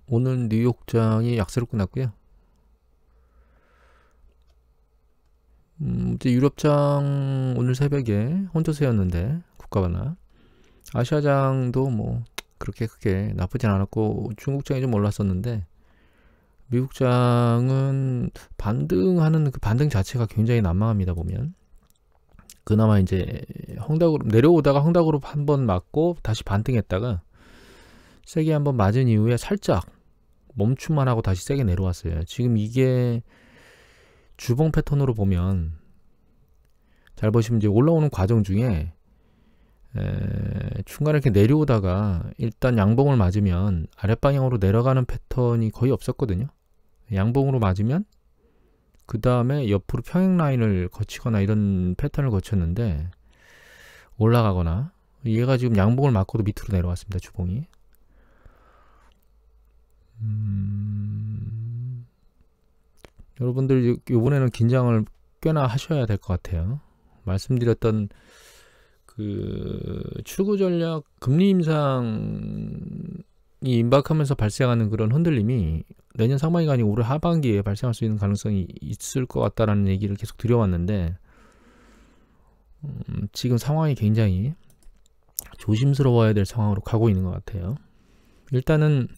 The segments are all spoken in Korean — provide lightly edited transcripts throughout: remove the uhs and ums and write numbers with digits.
오늘 뉴욕장이 약세로 끝났고요. 이제 유럽장 오늘 새벽에 혼조세였는데 국가 반납. 아시아장도 뭐 그렇게 크게 나쁘진 않았고 중국장이 좀 올랐었는데 미국장은 반등하는 그 반등 자체가 굉장히 난망합니다. 보면 그나마 이제 헝닭으로 내려오다가 헝닭으로 한번 맞고 다시 반등했다가 세게 한번 맞은 이후에 살짝 멈춤만 하고 다시 세게 내려왔어요. 지금 이게 주봉 패턴으로 보면 잘 보시면 이제 올라오는 과정 중에 중간에 이렇게 내려오다가 일단 양봉을 맞으면 아랫방향으로 내려가는 패턴이 거의 없었거든요. 양봉으로 맞으면 그 다음에 옆으로 평행 라인을 거치거나 이런 패턴을 거쳤는데 올라가거나 얘가 지금 양봉을 맞고도 밑으로 내려왔습니다. 주봉이. 여러분들 이번에는 긴장을 꽤나 하셔야 될 것 같아요. 말씀드렸던 그 출구 전략 금리 인상이 임박하면서 발생하는 그런 흔들림이 내년 상반기가 아니고 올해 하반기에 발생할 수 있는 가능성이 있을 것 같다라는 얘기를 계속 드려왔는데 지금 상황이 굉장히 조심스러워야 될 상황으로 가고 있는 것 같아요. 일단은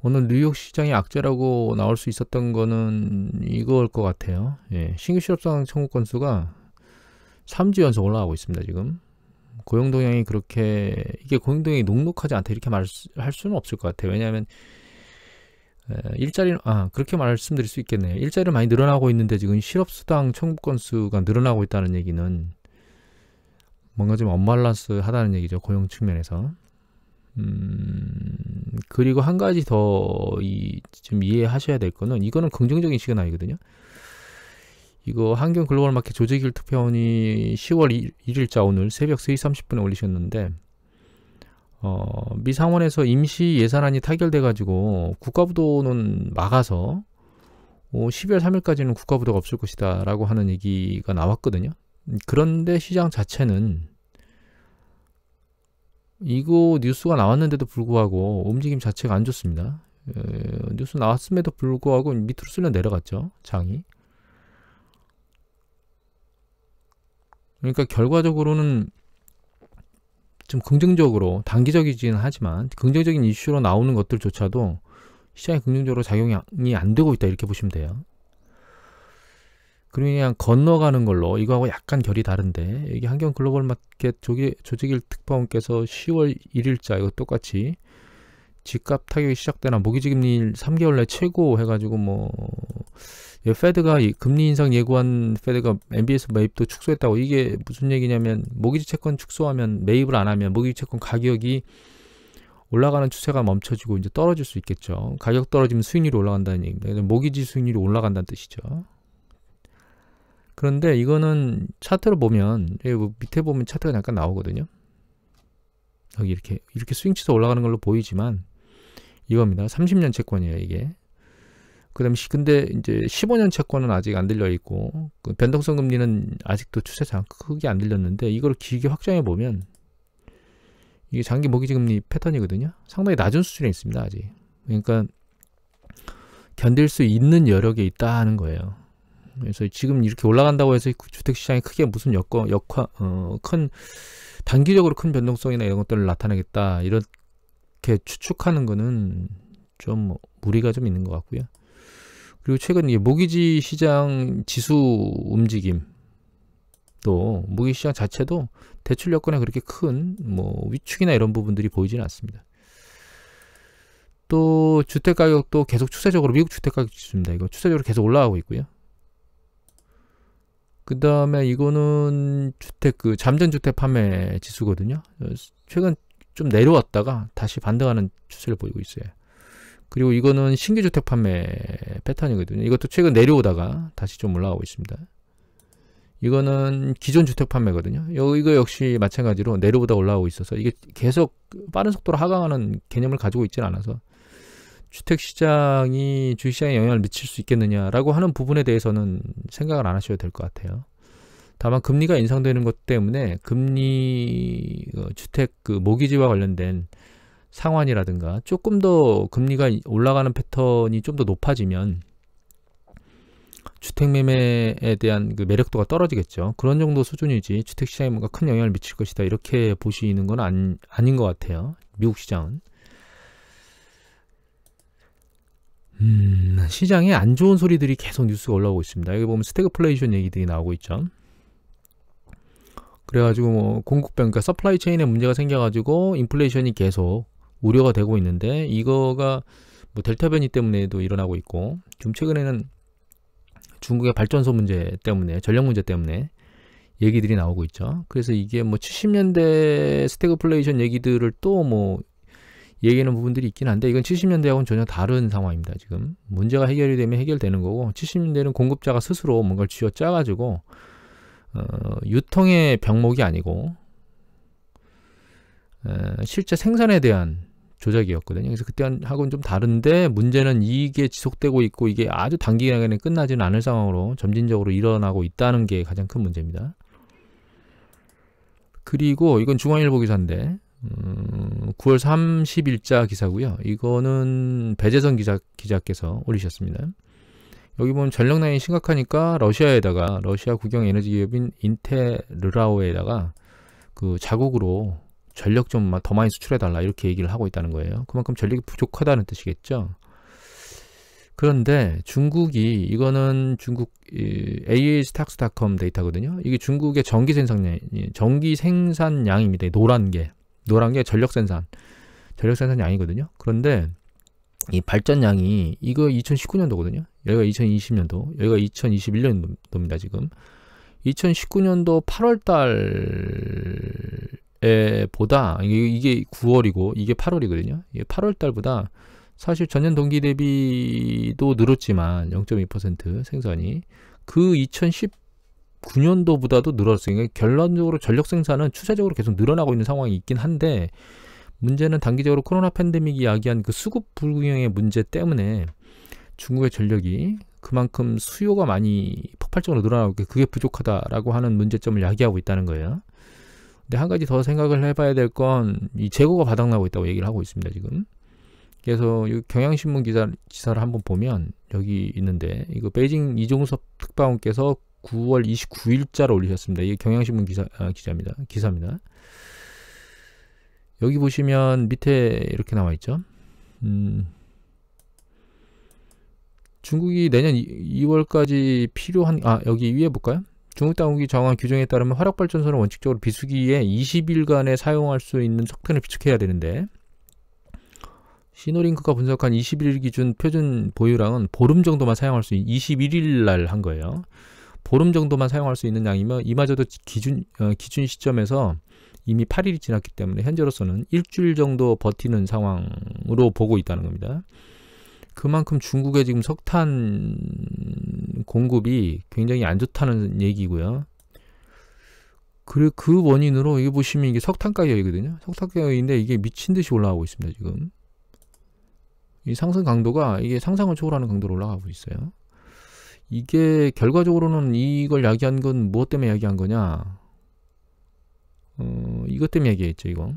오늘 뉴욕 시장이 악재라고 나올 수 있었던 거는 이걸 것 같아요. 예, 신규 실업상 청구 건수가 3주 연속 올라가고 있습니다. 지금 고용 동향이 그렇게 이게 고용 동향이 녹록하지 않다 이렇게 말할 수는 없을 것 같아요. 왜냐하면 일자리는 그렇게 말씀드릴 수 있겠네요. 일자리는 많이 늘어나고 있는데 지금 실업수당 청구 건수가 늘어나고 있다는 얘기는 뭔가 좀 언밸런스하다는 얘기죠. 고용 측면에서. 그리고 한 가지 더 좀 이해하셔야 될 거는 이거는 긍정적인 시그널이거든요. 이거 한경 글로벌 마켓 조직일 투표원이 10월 1일자 오늘 새벽 3시 30분에 올리셨는데 미 상원에서 임시 예산안이 타결돼 가지고 국가부도는 막아서 12월 3일까지는 국가부도가 없을 것이다 라고 하는 얘기가 나왔거든요. 그런데 시장 자체는 이거 뉴스가 나왔는데도 불구하고 움직임 자체가 안 좋습니다. 뉴스 나왔음에도 불구하고 밑으로 쓸려 내려갔죠. 장이. 그러니까 결과적으로는 좀 긍정적으로 단기적이지는 하지만 긍정적인 이슈로 나오는 것들조차도 시장에 긍정적으로 작용이 안 되고 있다 이렇게 보시면 돼요. 그냥 건너가는 걸로 이거하고 약간 결이 다른데 이게 한경 글로벌 마켓 조직일 특파원께서 10월 1일자 이거 똑같이 집값 타격이 시작되나 모기지금리 3개월 내 최고 해가지고 뭐 페드가 금리 인상 예고한 페드가 MBS 매입도 축소했다고. 이게 무슨 얘기냐면 모기지 채권 축소하면 매입을 안 하면 모기지 채권 가격이 올라가는 추세가 멈춰지고 이제 떨어질 수 있겠죠. 가격 떨어지면 수익률이 올라간다는 얘기입니다. 모기지 수익률이 올라간다는 뜻이죠. 그런데 이거는 차트로 보면 밑에 보면 차트가 잠깐 나오거든요. 여기 이렇게 스윙치서 올라가는 걸로 보이지만 이겁니다. 30년 채권이에요, 이게. 그다음에 근데 이제 15년 채권은 아직 안 들려 있고 그 변동성 금리는 아직도 추세가 크게 안 들렸는데 이걸 길게 확장해 보면 이게 장기 모기지 금리 패턴이거든요. 상당히 낮은 수준에 있습니다, 아직. 그러니까 견딜 수 있는 여력에 있다는 거예요. 그래서 지금 이렇게 올라간다고 해서 주택시장에 크게 무슨 큰 단기적으로 큰 변동성이나 이런 것들을 나타내겠다 이렇게 추측하는 거는 좀 무리가 좀 있는 것 같고요. 그리고 최근 이 모기지 시장 지수 움직임 또 모기지 시장 자체도 대출 여건에 그렇게 큰 뭐 위축이나 이런 부분들이 보이지는 않습니다. 또 주택 가격도 계속 추세적으로 미국 주택 가격 지수입니다. 이거 추세적으로 계속 올라가고 있고요. 그 다음에 이거는 잠정 주택 판매 지수거든요. 최근 좀 내려왔다가 다시 반등하는 추세를 보이고 있어요. 그리고 이거는 신규 주택 판매 패턴이거든요. 이것도 최근 내려오다가 다시 좀 올라가고 있습니다. 이거는 기존 주택 판매거든요. 이거 역시 마찬가지로 내려오다 올라가고 있어서 이게 계속 빠른 속도로 하강하는 개념을 가지고 있지는 않아서 주택시장이 주식시장에 영향을 미칠 수 있겠느냐라고 하는 부분에 대해서는 생각을 안 하셔도 될 것 같아요. 다만 금리가 인상되는 것 때문에 금리 주택 모기지와 관련된 상환이라든가 조금 더 금리가 올라가는 패턴이 좀 더 높아지면 주택 매매에 대한 그 매력도가 떨어지겠죠. 그런 정도 수준이지 주택 시장에 뭔가 큰 영향을 미칠 것이다 이렇게 보시는 건 아닌 것 같아요. 미국 시장은. 시장에 안 좋은 소리들이 계속 뉴스가 올라오고 있습니다. 여기 보면 스태그플레이션 얘기들이 나오고 있죠. 그래가지고 뭐 공급병, 그러니까 서플라이 체인에 문제가 생겨가지고 인플레이션이 계속 우려가 되고 있는데, 이거가 뭐 델타 변이 때문에도 일어나고 있고, 좀 최근에는 중국의 발전소 문제 때문에, 전력 문제 때문에 얘기들이 나오고 있죠. 그래서 이게 뭐 70년대 스태그플레이션 얘기들을 또 뭐 얘기하는 부분들이 있긴 한데, 이건 70년대하고는 전혀 다른 상황입니다. 지금 문제가 해결이 되면 해결되는 거고, 70년대는 공급자가 스스로 뭔가를 쥐어 짜가지고 유통의 병목이 아니고 실제 생산에 대한 조작이었거든요. 그래서 그때하고는 좀 다른데, 문제는 이게 지속되고 있고 이게 아주 단기간에 끝나지는 않을 상황으로 점진적으로 일어나고 있다는 게 가장 큰 문제입니다. 그리고 이건 중앙일보 기사인데 9월 30일자 기사고요. 이거는 배재선 기자께서 올리셨습니다. 여기 보면 전력 난이 심각하니까 러시아 국영 에너지 기업인 인테르라오에다가 그 자국으로 전력 좀 더 많이 수출해달라 이렇게 얘기를 하고 있다는 거예요. 그만큼 전력이 부족하다는 뜻이겠죠. 그런데 중국이, 이거는 중국 AA스탁스.com 데이터거든요. 이게 중국의 전기 생산량입니다. 노란 게 전력 생산량이거든요. 그런데 이 발전량이, 이거 2019년도거든요. 여기가 2020년도, 여기가 2021년도입니다. 지금 2019년도 8월달 보다, 이게 9월이고 이게 8월이거든요. 이게 8월달보다 사실 전년 동기 대비도 늘었지만 0.2% 생산이 그 2019년도보다도 늘었어요. 그러니까 결론적으로 전력 생산은 추세적으로 계속 늘어나고 있는 상황이 있긴 한데, 문제는 단기적으로 코로나 팬데믹이 야기한 그 수급 불균형의 문제 때문에 중국의 전력이 그만큼 수요가 많이 폭발적으로 늘어나고 그게 부족하다라고 하는 문제점을 야기하고 있다는 거예요. 근데 한 가지 더 생각을 해봐야 될 건 이 재고가 바닥나고 있다고 얘기를 하고 있습니다. 지금. 그래서 이 경향신문 기사를 한번 보면 여기 있는데, 이거 베이징 이종섭 특파원께서 9월 29일자로 올리셨습니다. 이게 경향신문 기사입니다. 여기 보시면 밑에 이렇게 나와 있죠. 중국이 내년 2월까지 필요한, 여기 위에 볼까요? 중국 당국이 정한 규정에 따르면 화력발전소는 원칙적으로 비수기에 20일간에 사용할 수 있는 석탄을 비축해야 되는데, 시노링크가 분석한 21일 기준 표준 보유량은 보름 정도만 사용할 수 있는, 21일 날 한 거예요. 보름 정도만 사용할 수 있는 양이면 이마저도 기준 시점에서 이미 8일이 지났기 때문에 현재로서는 일주일 정도 버티는 상황으로 보고 있다는 겁니다. 그만큼 중국의 지금 석탄 공급이 굉장히 안 좋다는 얘기고요. 그리고 그 원인으로 여기 보시면 이게 석탄 가격이거든요. 석탄 가격인데 이게 미친 듯이 올라가고 있습니다. 지금 이 상승 강도가 이게 상상을 초월하는 강도로 올라가고 있어요. 이게 결과적으로는 이걸 야기한 건 무엇 때문에 야기한 거냐? 이것 때문에 얘기했죠, 이거.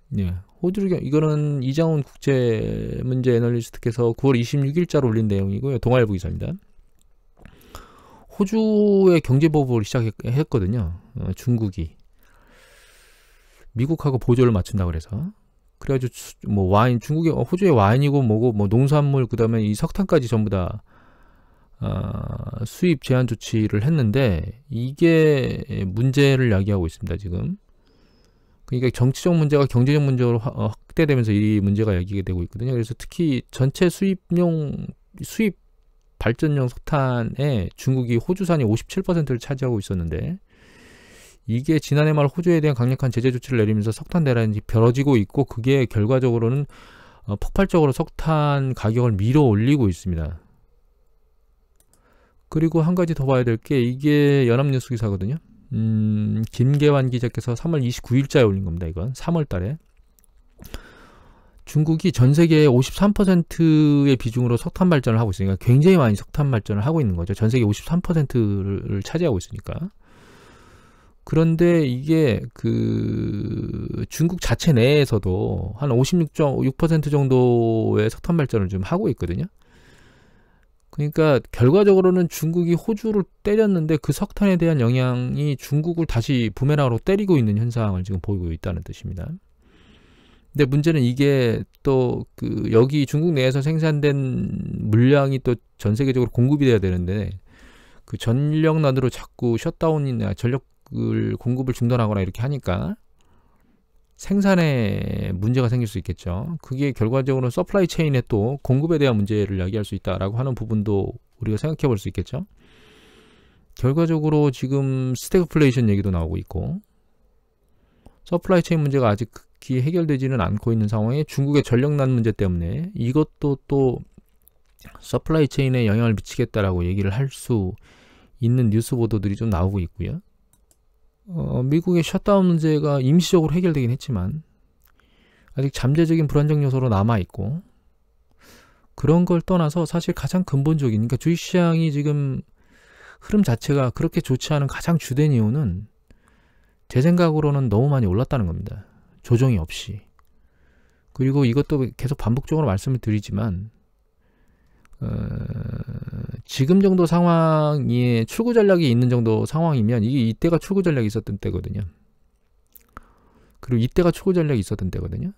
네. 이거는 이장훈 국제문제 애널리스트께서 9월 26일자로 올린 내용이고요. 동아일보 기사입니다. 호주의 경제보복을 시작했거든요. 중국이. 미국하고 보조를 맞춘다 그래서. 그래가지고 뭐 와인, 호주의 와인이고 뭐고 뭐 농산물, 그 다음에 이 석탄까지 전부 다 수입 제한 조치를 했는데, 이게 문제를 야기하고 있습니다, 지금. 그러니까 정치적 문제가 경제적 문제로 확대되면서 이 문제가 야기가 되고 있거든요. 그래서 특히 전체 수입 발전용 석탄에 중국이 호주산이 57%를 차지하고 있었는데, 이게 지난해 말 호주에 대한 강력한 제재 조치를 내리면서 석탄 대란이 벌어지고 있고, 그게 결과적으로는 폭발적으로 석탄 가격을 밀어 올리고 있습니다. 그리고 한 가지 더 봐야 될 게, 이게 연합뉴스 기사거든요. 김계환 기자께서 3월 29일자에 올린 겁니다. 이건 3월 달에 중국이 전 세계의 53%의 비중으로 석탄 발전을 하고 있으니까 굉장히 많이 석탄 발전을 하고 있는 거죠. 전 세계 53%를 차지하고 있으니까. 그런데 이게 그 중국 자체 내에서도 한 56% 정도의 석탄 발전을 좀 하고 있거든요. 그러니까 결과적으로는 중국이 호주를 때렸는데 그 석탄에 대한 영향이 중국을 다시 부메랑으로 때리고 있는 현상을 지금 보이고 있다는 뜻입니다. 근데 문제는 이게 또 그 여기 중국 내에서 생산된 물량이 또 전 세계적으로 공급이 돼야 되는데 그 전력난으로 자꾸 셧다운이나 전력을 공급을 중단하거나 이렇게 하니까 생산에 문제가 생길 수 있겠죠. 그게 결과적으로 서플라이 체인에 또 공급에 대한 문제를 야기할 수 있다라고 하는 부분도 우리가 생각해 볼 수 있겠죠. 결과적으로 지금 스태그플레이션 얘기도 나오고 있고 서플라이 체인 문제가 아직 극히 해결되지는 않고 있는 상황에 중국의 전력난 문제 때문에 이것도 또 서플라이 체인에 영향을 미치겠다라고 얘기를 할 수 있는 뉴스 보도들이 좀 나오고 있고요. 미국의 셧다운 문제가 임시적으로 해결되긴 했지만 아직 잠재적인 불안정 요소로 남아있고, 그런 걸 떠나서 사실 가장 근본적인, 그러니까 주식시장이 지금 흐름 자체가 그렇게 좋지 않은 가장 주된 이유는 제 생각으로는 너무 많이 올랐다는 겁니다. 조정이 없이. 그리고 이것도 계속 반복적으로 말씀을 드리지만 지금 정도 상황에 출구 전략이 있는 정도 상황이면 이게 이때가 출구 전략이 있었던 때거든요. 그리고 이때가 출구 전략이 있었던 때거든요.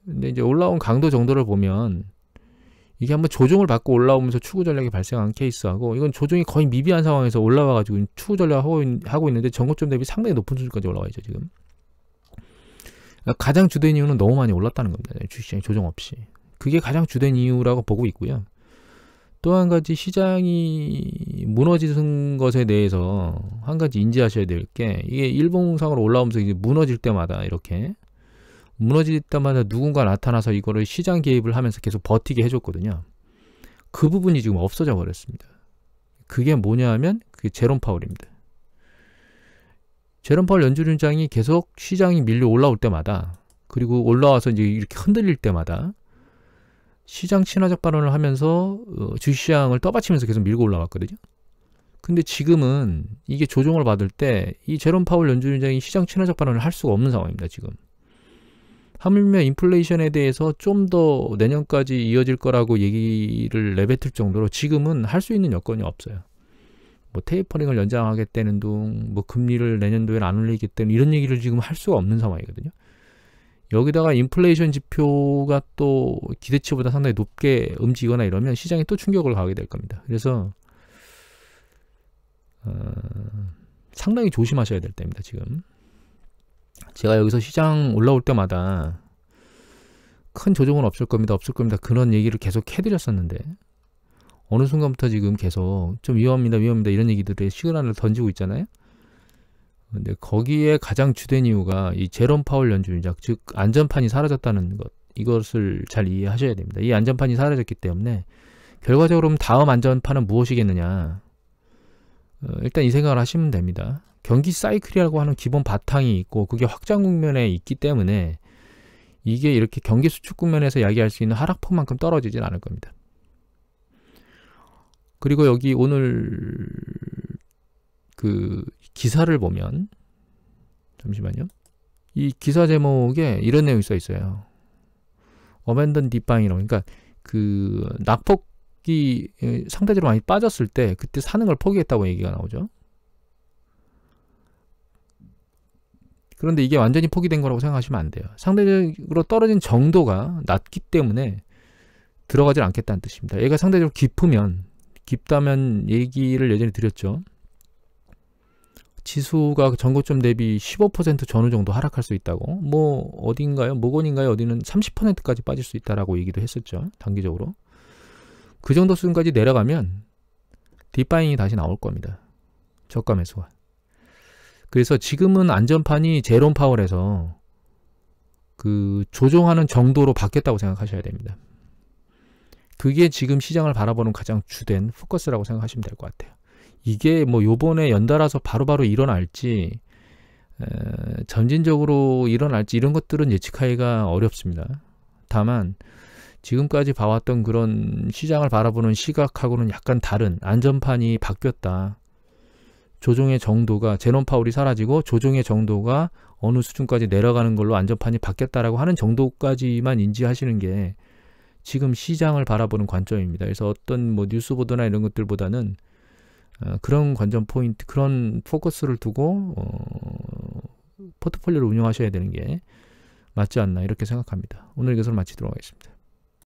근데 이제 올라온 강도 정도를 보면 이게 한번 조정을 받고 올라오면서 출구 전략이 발생한 케이스하고, 이건 조정이 거의 미비한 상황에서 올라와가지고 출구 전략을 하고 있는데 전고점 대비 상당히 높은 수준까지 올라와 있죠 지금. 가장 주된 이유는 너무 많이 올랐다는 겁니다. 주식시장이 조정 없이. 그게 가장 주된 이유라고 보고 있고요. 또 한 가지, 시장이 무너지는 것에 대해서 한 가지 인지하셔야 될 게, 이게 일봉상으로 올라오면서 이제 무너질 때마다 이렇게 무너질 때마다 누군가 나타나서 이거를 시장 개입을 하면서 계속 버티게 해줬거든요. 그 부분이 지금 없어져 버렸습니다. 그게 뭐냐 하면 그게 제롬 파월입니다. 제롬 파월 연준위원장이 계속 시장이 밀려 올라올 때마다, 그리고 올라와서 이제 이렇게 흔들릴 때마다 시장 친화적 발언을 하면서 주식시장을 떠받치면서 계속 밀고 올라왔거든요. 근데 지금은 이게 조정을 받을 때 이 제롬 파월 연준위원장이 시장 친화적 발언을 할 수가 없는 상황입니다. 지금 하물며 인플레이션에 대해서 좀 더 내년까지 이어질 거라고 얘기를 내뱉을 정도로 지금은 할 수 있는 여건이 없어요. 뭐 테이퍼링을 연장하겠다는 둥, 뭐 금리를 내년도에는 안 올리겠다는 이런 얘기를 지금 할 수가 없는 상황이거든요. 여기다가 인플레이션 지표가 또 기대치보다 상당히 높게 움직이거나 이러면 시장에 또 충격을 가하게 될 겁니다. 그래서 상당히 조심하셔야 될 때입니다. 지금 제가 여기서 시장 올라올 때마다 큰 조정은 없을 겁니다. 그런 얘기를 계속 해드렸었는데, 어느 순간부터 지금 계속 좀 위험합니다 이런 얘기들의 시그널을 던지고 있잖아요. 근데 거기에 가장 주된 이유가 이 제롬 파월 연준위원장, 즉 안전판이 사라졌다는 것, 이것을 잘 이해하셔야 됩니다. 이 안전판이 사라졌기 때문에 결과적으로 다음 안전판은 무엇이겠느냐, 일단 이 생각을 하시면 됩니다. 경기 사이클이라고 하는 기본 바탕이 있고 그게 확장 국면에 있기 때문에 이게 이렇게 경기 수축 국면에서 이야기할 수 있는 하락폭만큼 떨어지진 않을 겁니다. 그리고 여기 오늘 그 기사를 보면, 잠시만요. 이 기사 제목에 이런 내용이 써 있어요. 어벤던 딥바잉이라고. 그러니까 그 낙폭이 상대적으로 많이 빠졌을 때 그때 사는 걸 포기했다고 얘기가 나오죠. 그런데 이게 완전히 포기된 거라고 생각하시면 안 돼요. 상대적으로 떨어진 정도가 낮기 때문에 들어가질 않겠다는 뜻입니다. 얘가 상대적으로 깊다면 얘기를 예전에 드렸죠. 지수가 전고점 대비 15% 전후 정도 하락할 수 있다고. 뭐 어딘가요? 모건인가요? 어디는 30%까지 빠질 수 있다라고 얘기도 했었죠. 단기적으로. 그 정도 수준까지 내려가면 딥바잉이 다시 나올 겁니다. 저가 매수가. 그래서 지금은 안전판이 제롬 파월에서 그 조정하는 정도로 바뀌었다고 생각하셔야 됩니다. 그게 지금 시장을 바라보는 가장 주된 포커스라고 생각하시면 될 것 같아요. 이게 뭐 요번에 연달아서 바로바로 일어날지 점진적으로 일어날지 이런 것들은 예측하기가 어렵습니다. 다만 지금까지 봐왔던 그런 시장을 바라보는 시각하고는 약간 다른 안전판이 바뀌었다. 조정의 정도가 제롬 파울이 사라지고 조정의 정도가 어느 수준까지 내려가는 걸로 안전판이 바뀌었다라고 하는 정도까지만 인지하시는 게 지금 시장을 바라보는 관점입니다. 그래서 어떤 뭐 뉴스 보도나 이런 것들보다는 그런 관점 포인트, 그런 포커스를 두고 포트폴리오를 운영하셔야 되는 게 맞지 않나 이렇게 생각합니다. 오늘 이것을 마치도록 하겠습니다.